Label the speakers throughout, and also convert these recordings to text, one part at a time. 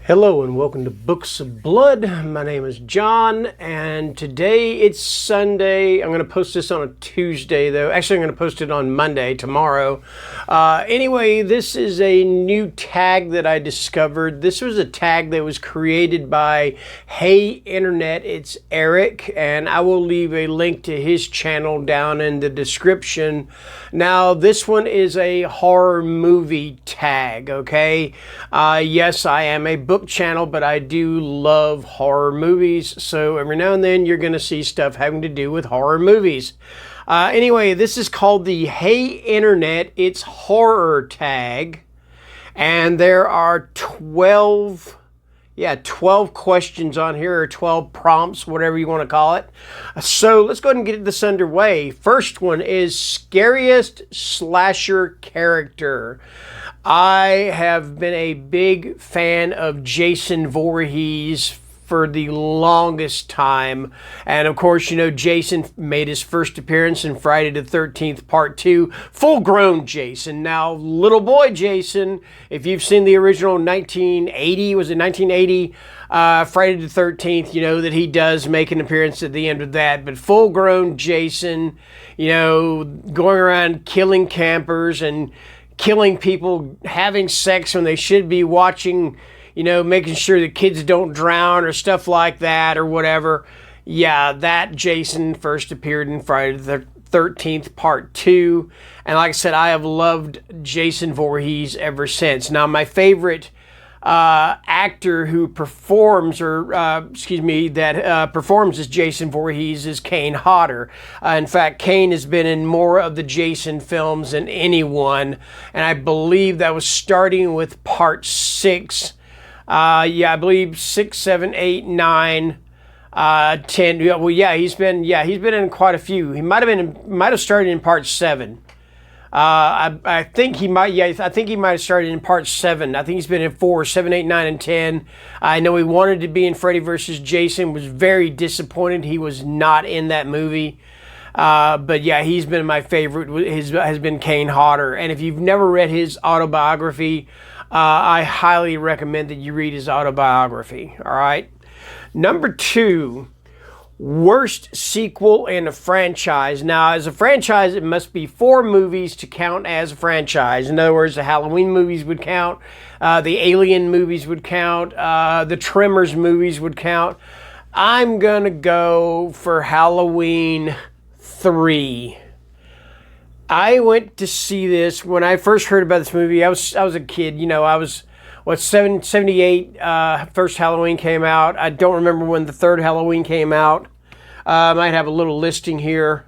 Speaker 1: Hello and welcome to Books of Blood. My name is John and today it's Sunday. I'm going to post this on a Tuesday though. Actually, I'm going to post it on Monday, tomorrow. Anyway, this is a new tag that I discovered. This was a tag that was created by Hey Internet. It's Eric, and I will leave a link to his channel down in the description. Now, this one is a horror movie tag, okay? Yes, I am a book channel, but I do love horror movies, so every now and then you're going to see stuff having to do with horror movies. Anyway, this is called the Hey Internet, It's Horror tag, and there are 12 questions on here, or 12 prompts, whatever you want to call it. So let's go ahead and get this underway. First one is scariest slasher character. I have been a big fan of Jason Voorhees for the longest time. And of course, you know, Jason made his first appearance in Friday the 13th Part 2. Full-grown Jason. Now, little boy Jason, if you've seen the original 1980, was it 1980? Friday the 13th, you know that he does make an appearance at the end of that. But full-grown Jason, you know, going around killing campers and killing people, having sex when they should be watching, you know, making sure the kids don't drown or stuff like that or whatever. Yeah, that Jason first appeared in Friday the 13th Part 2. And like I said, I have loved Jason Voorhees ever since. Now, my favorite actor who performs, performs as Jason Voorhees is Kane Hodder. In fact, Kane has been in more of the Jason films than anyone, and I believe that was starting with Part 6. I believe 6, 7, 8, 9, 10. Well, yeah, he's been in quite a few. He might have started in Part 7. I think he might have started in Part 7. I think he's been in 4, 7, 8, 9, and 10. I know he wanted to be in Freddy vs. Jason, was very disappointed he was not in that movie. But yeah, he's been my favorite, has been Kane Hodder. And if you've never read his autobiography, I highly recommend that you read his autobiography, all right? Number 2. Worst sequel in a franchise. Now, as a franchise, it must be 4 movies to count as a franchise. In other words, the Halloween movies would count, the Alien movies would count, the Tremors movies would count. I'm gonna go for Halloween 3. I went to see this when I first heard about this movie. I was a kid, you know. I was 78. First Halloween came out. I don't remember when the third Halloween came out. I might have a little listing here.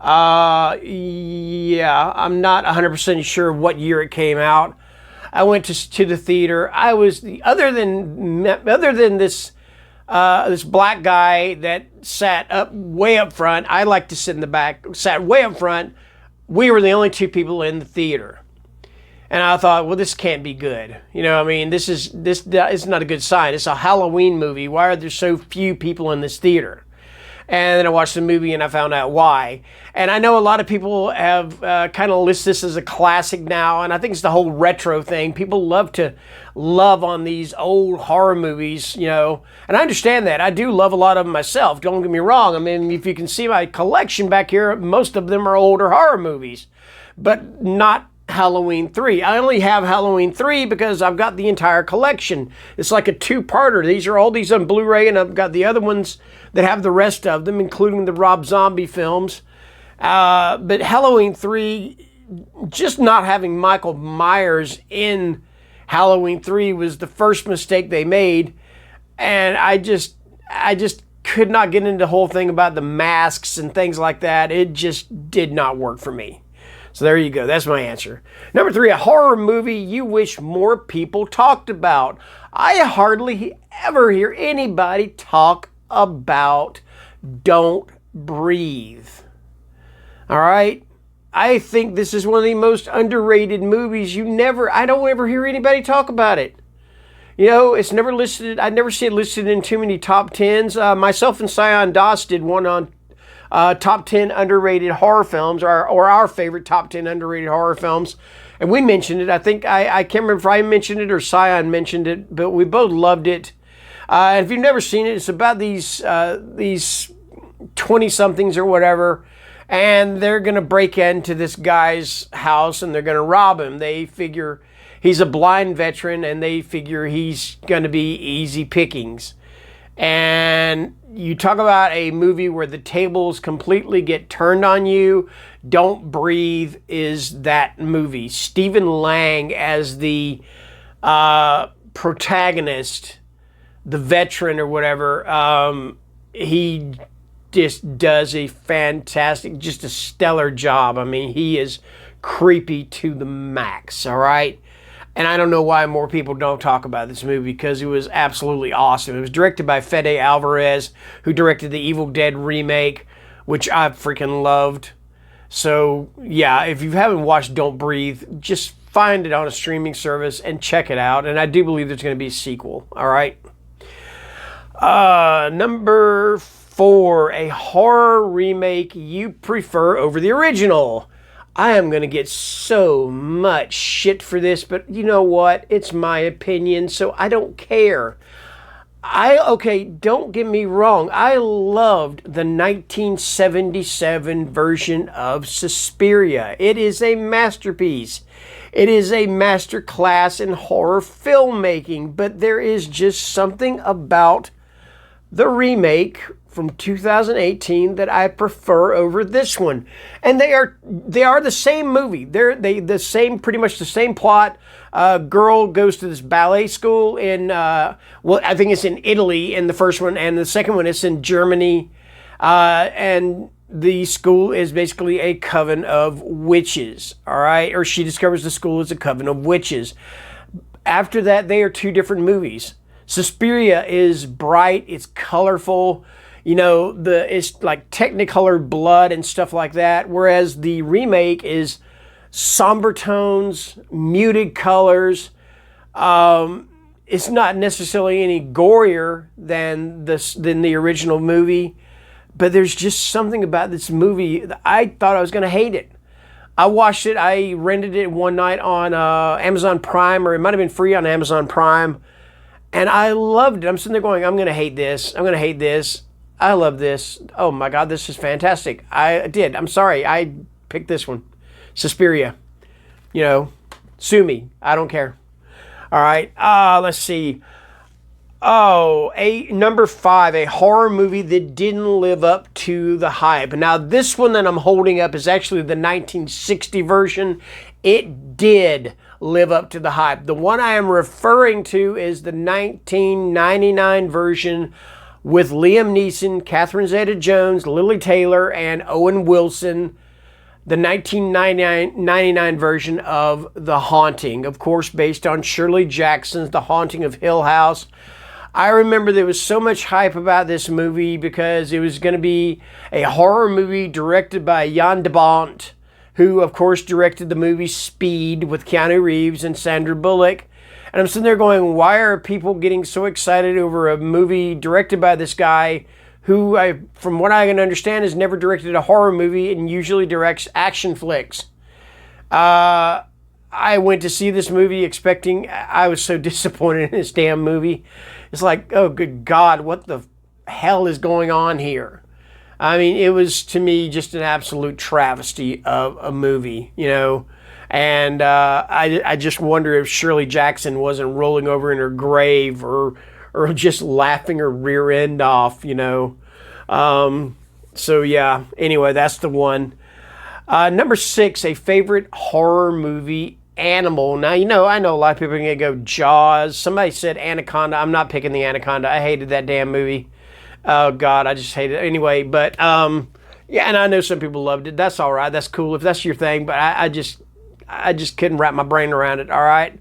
Speaker 1: Yeah, I'm not 100% sure what year it came out. I went to the theater. I was other than this this black guy that sat way up front. I like to sit in the back. Sat way up front. We were the only 2 people in the theater. And I thought, well, this can't be good. You know, I mean, this is not a good sign. It's a Halloween movie. Why are there so few people in this theater? And then I watched the movie and I found out why. And I know a lot of people have kind of list this as a classic now. And I think it's the whole retro thing. People love to love on these old horror movies, you know. And I understand that. I do love a lot of them myself. Don't get me wrong. I mean, if you can see my collection back here, most of them are older horror movies. But not Halloween 3. I only have Halloween 3 because I've got the entire collection. It's like a 2-parter. These are all these on Blu-ray, and I've got the other ones that have the rest of them, including the Rob Zombie films. But Halloween 3, just not having Michael Myers in Halloween 3 was the first mistake they made. And I just could not get into the whole thing about the masks and things like that. It just did not work for me. So there you go. That's my answer. Number 3, a horror movie you wish more people talked about. I hardly ever hear anybody talk about Don't Breathe. All right? I think this is one of the most underrated movies. I don't ever hear anybody talk about it. You know, it's never listed. I never see it listed in too many top tens. Myself and Sion Doss did one on top 10 underrated horror films, or our favorite top 10 underrated horror films. And we mentioned it. I think, I can't remember if I mentioned it or Sion mentioned it, but we both loved it. And if you've never seen it, it's about these 20-somethings or whatever, and they're going to break into this guy's house and they're going to rob him. They figure he's a blind veteran and they figure he's going to be easy pickings. And you talk about a movie where the tables completely get turned on you. Don't Breathe is that movie. Stephen Lang as the protagonist, the veteran or whatever, he just does a fantastic, just a stellar job. I mean, he is creepy to the max, all right? And I don't know why more people don't talk about this movie, because it was absolutely awesome. It was directed by Fede Alvarez, who directed the Evil Dead remake, which I freaking loved. So, yeah, if you haven't watched Don't Breathe, just find it on a streaming service and check it out. And I do believe there's going to be a sequel, all right? Number 4, a horror remake you prefer over the original. I am going to get so much shit for this, but you know what? It's my opinion, so I don't care. Okay, don't get me wrong. I loved the 1977 version of Suspiria. It is a masterpiece. It is a masterclass in horror filmmaking, but there is just something about the remake from 2018 that I prefer over this one. And they are the same movie. The same, pretty much the same plot. Girl goes to this ballet school in I think it's in Italy in the first one, and the second one is in Germany. And the school is basically a coven of witches, all right? Or she discovers the school is a coven of witches. After that, they are two different movies. Suspiria is bright, it's colorful, you know, it's like Technicolor blood and stuff like that, whereas the remake is somber tones, muted colors. It's not necessarily any gorier than the original movie, but there's just something about this movie that I thought I was going to hate it. I watched it, I rented it one night on Amazon Prime, or it might have been free on Amazon Prime. And I loved it. I'm sitting there going, I'm going to hate this. I'm going to hate this. I love this. Oh my God, this is fantastic. I did. I'm sorry. I picked this one. Suspiria. You know, sue me. I don't care. All right. Let's see. Oh, number 5, a horror movie that didn't live up to the hype. Now, this one that I'm holding up is actually the 1960 version. It did live up to the hype. The one I am referring to is the 1999 version with Liam Neeson, Catherine Zeta-Jones, Lily Taylor, and Owen Wilson. The 1999 version of The Haunting, of course, based on Shirley Jackson's The Haunting of Hill House. I remember there was so much hype about this movie because it was going to be a horror movie directed by Jan de Bont, who, of course, directed the movie Speed with Keanu Reeves and Sandra Bullock. And I'm sitting there going, why are people getting so excited over a movie directed by this guy who, from what I can understand, has never directed a horror movie and usually directs action flicks? I went to see this movie expecting, I was so disappointed in this damn movie. It's like, oh, good God, what the hell is going on here? I mean, it was, to me, just an absolute travesty of a movie, you know. And I just wonder if Shirley Jackson wasn't rolling over in her grave or just laughing her rear end off, you know. So, yeah, anyway, that's the one. Number 6, a favorite horror movie animal. Now, you know, I know a lot of people are going to go Jaws. Somebody said Anaconda. I'm not picking the Anaconda. I hated that damn movie. Oh, God, I just hate it. Anyway, but, yeah, and I know some people loved it. That's all right. That's cool if that's your thing, but I just couldn't wrap my brain around it, all right?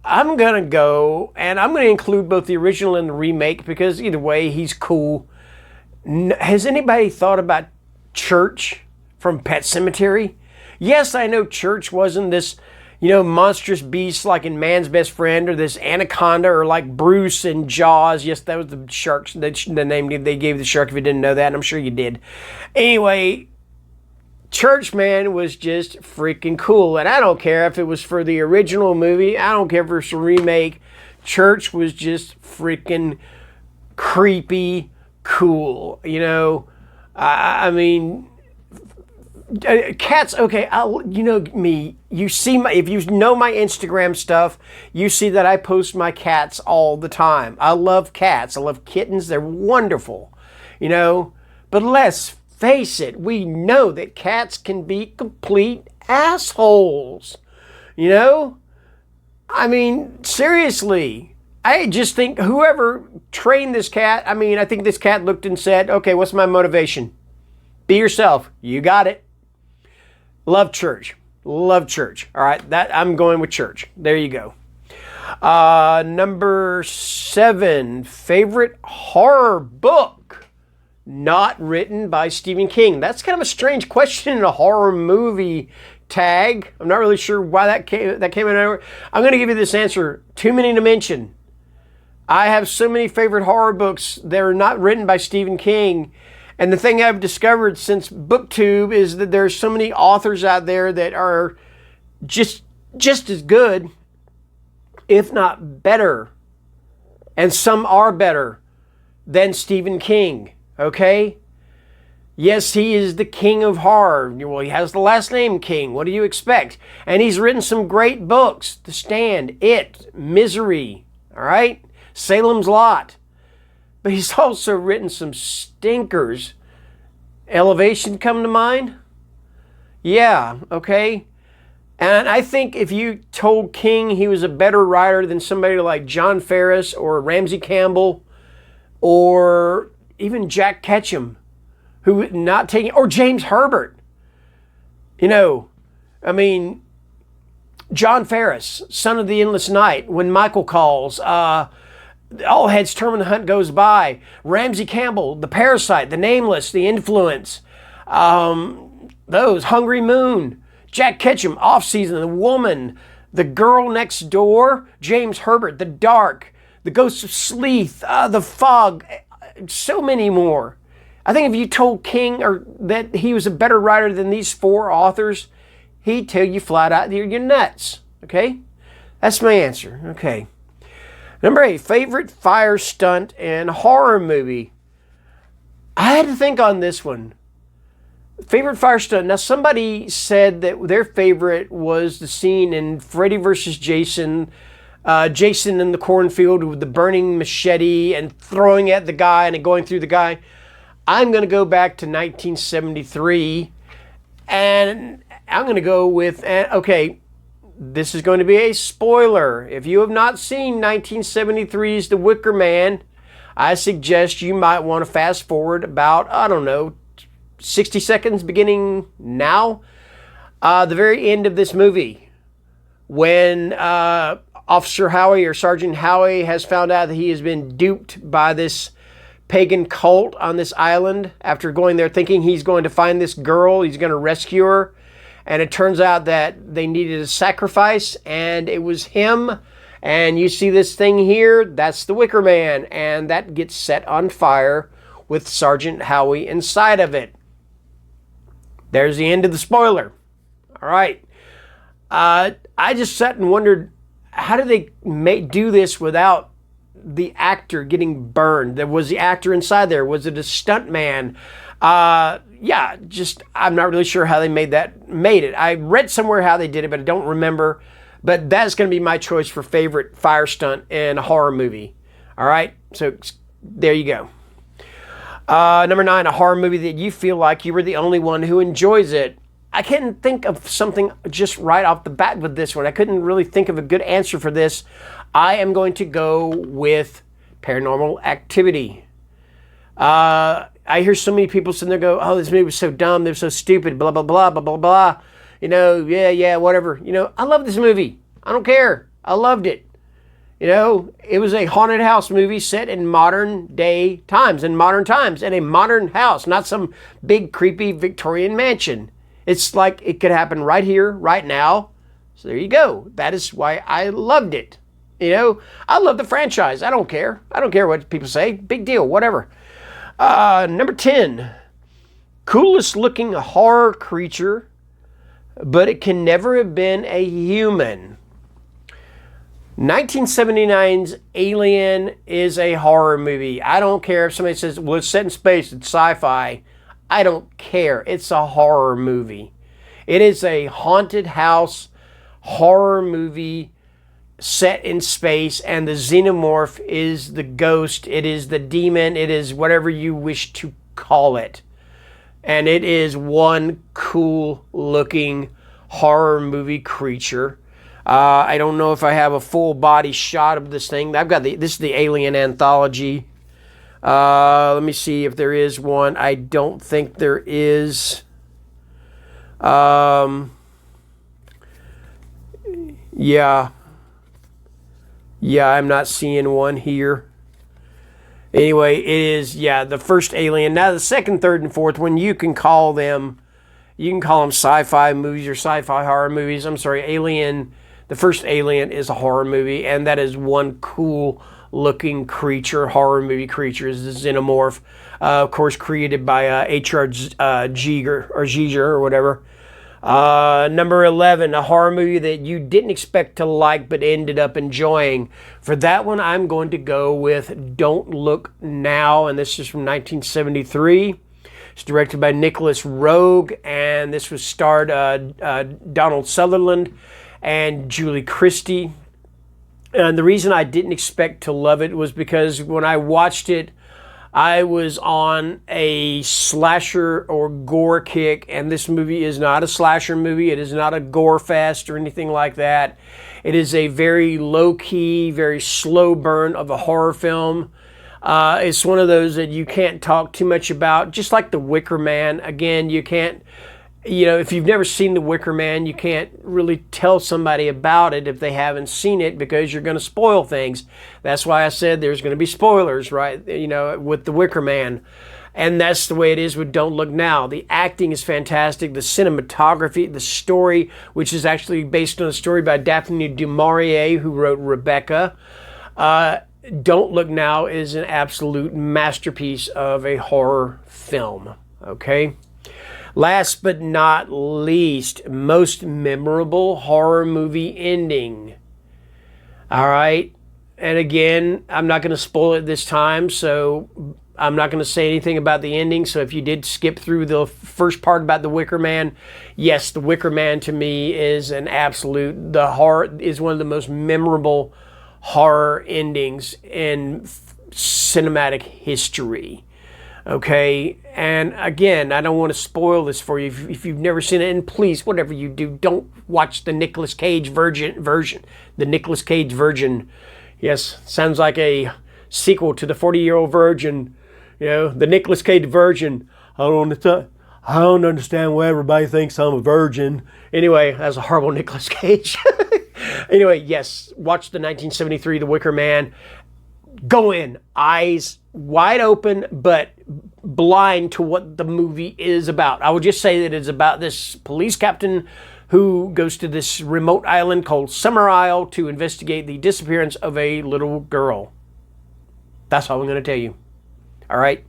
Speaker 1: I'm going to go, and I'm going to include both the original and the remake because either way, he's cool. Has anybody thought about Church from Pet Sematary? Yes, I know Church wasn't this, monstrous beast like in Man's Best Friend or this anaconda or like Bruce in Jaws. Yes, that was the sharks, the name they gave the shark if you didn't know that, and I'm sure you did. Anyway, Church, man, was just freaking cool. And I don't care if it was for the original movie. I don't care if it was a remake. Church was just freaking creepy cool. I mean, cats, okay, me. You see if you know my Instagram stuff, you see that I post my cats all the time. I love cats. I love kittens. They're wonderful, But let's face it, we know that cats can be complete assholes. I mean, seriously. I just think whoever trained this cat, I think this cat looked and said, okay, what's my motivation? Be yourself. You got it. Love Church. Love Church. All right, I'm going with Church. There you go. Number 7, favorite horror book. Not written by Stephen King. That's kind of a strange question in a horror movie tag. I'm not really sure why that came in over. I'm going to give you this answer. Too many to mention. I have so many favorite horror books that are not written by Stephen King. And the thing I've discovered since BookTube is that there's so many authors out there that are just as good, if not better. And some are better than Stephen King. Okay? Yes, he is the king of horror. Well, he has the last name King. What do you expect? And he's written some great books. The Stand, It, Misery, all right? Salem's Lot. But he's also written some stinkers. Elevation come to mind? Yeah, okay? And I think if you told King he was a better writer than somebody like John Ferris or Ramsey Campbell or even Jack Ketchum, who not taking, or James Herbert. John Ferris, Son of the Endless Night, When Michael Calls, All Heads Turn When the Hunt Goes By, Ramsey Campbell, The Parasite, The Nameless, The Influence, those, Hungry Moon, Jack Ketchum, Off Season, The Woman, The Girl Next Door, James Herbert, The Dark, The Ghost of Sleeth, The Fog, so many more. I think if you told King that he was a better writer than these 4 authors, he'd tell you flat out you're nuts. Okay? That's my answer. Okay. Number 8, favorite fire stunt and horror movie. I had to think on this one. Favorite fire stunt. Now, somebody said that their favorite was the scene in Freddy vs. Jason. Jason in the cornfield with the burning machete and throwing at the guy and going through the guy. I'm going to go back to 1973 and I'm going to go with, okay, this is going to be a spoiler. If you have not seen 1973's The Wicker Man, I suggest you might want to fast forward about, 60 seconds beginning now. The very end of this movie, when Officer Howie or Sergeant Howie has found out that he has been duped by this pagan cult on this island after going there thinking he's going to find this girl, he's going to rescue her. And it turns out that they needed a sacrifice and it was him. And you see this thing here, that's the Wicker Man. And that gets set on fire with Sergeant Howie inside of it. There's the end of the spoiler. All right. I just sat and wondered, how do they do this without the actor getting burned? Was the actor inside there? Was it a stunt man? I'm not really sure how they made it. I read somewhere how they did it, but I don't remember. But that's going to be my choice for favorite fire stunt in a horror movie. All right, so there you go. Number 9, a horror movie that you feel like you were the only one who enjoys it. I couldn't think of something just right off the bat with this one. I couldn't really think of a good answer for this. I am going to go with Paranormal Activity. I hear so many people sitting there go, oh, this movie was so dumb, they're so stupid, blah, blah, blah, blah, blah, blah. Yeah, whatever. I love this movie. I don't care. I loved it. You know, it was a haunted house movie set in modern times, in a modern house, not some big creepy Victorian mansion. It's like it could happen right here, right now. So there you go. That is why I loved it. You know, I love the franchise. I don't care. I don't care what people say. Big deal, whatever. Number 10, coolest looking horror creature, but it can never have been a human. 1979's Alien is a horror movie. I don't care if somebody says, well, it's set in space, it's sci-fi. I don't care. It's a horror movie. It is a haunted house horror movie set in space, and the xenomorph is the ghost. It is the demon. It is whatever you wish to call it. And it is one cool looking horror movie creature. I don't know if I have a full body shot of this thing. I've got this is the Alien Anthology. Let me see if there is one. I don't think there is. Yeah. Yeah, I'm not seeing one here. Anyway, it is, yeah, the first Alien. Now, the second, third, and fourth one, you can call them sci-fi movies or sci-fi horror movies. I'm sorry, Alien. The first Alien is a horror movie, and that is one cool-looking creature, horror movie creature, is the xenomorph. Of course, created by H.R. Giger or whatever. Number 11, a horror movie that you didn't expect to like but ended up enjoying. For that one, I'm going to go with Don't Look Now, and this is from 1973. It's directed by Nicholas Roeg, and this was starred Donald Sutherland and Julie Christie. And the reason I didn't expect to love it was because when I watched it, I was on a slasher or gore kick, and this movie is not a slasher movie. It is not a gore fest or anything like that. It is a very low-key, very slow burn of a horror film. It's one of those that you can't talk too much about, just like The Wicker Man. Again, you can't, you know, if you've never seen The Wicker Man, you can't really tell somebody about it if they haven't seen it, because you're going to spoil things. That's why I said there's going to be spoilers, right? You know, with The Wicker Man. And that's the way it is with Don't Look Now. The acting is fantastic. The cinematography, the story, which is actually based on a story by Daphne du Maurier, who wrote Rebecca. Don't Look Now is an absolute masterpiece of a horror film, okay? Last but not least, most memorable horror movie ending. All right. And again, I'm not going to spoil it this time, so I'm not going to say anything about the ending. So if you did skip through the first part about The Wicker Man, yes, The Wicker Man to me is an absolute, the horror is one of the most memorable horror endings in cinematic history. Okay, and again, I don't want to spoil this for you if you've never seen it, and please, whatever you do, don't watch the Nicolas Cage version. The Nicolas Cage version, yes, sounds like a sequel to the 40-Year-Old Virgin. You know, the Nicolas Cage version. I don't understand why everybody thinks I'm a virgin. Anyway, that's a horrible Nicolas Cage. Anyway, yes, watch the 1973 The Wicker Man. Go in, eyes wide open, but blind to what the movie is about. I would just say that it's about this police captain who goes to this remote island called Summer Isle to investigate the disappearance of a little girl. That's all I'm going to tell you. All right?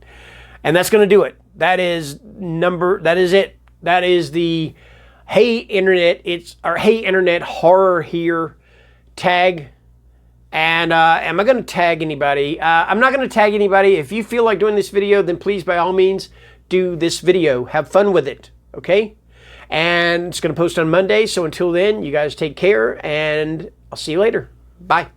Speaker 1: And that's going to do it. That is it. That is the Hey Internet, it's our Hey Internet horror here tag. And am I going to tag anybody? I'm not going to tag anybody. If you feel like doing this video, then please, by all means, do this video. Have fun with it, okay? And it's going to post on Monday. So until then, you guys take care, and I'll see you later. Bye.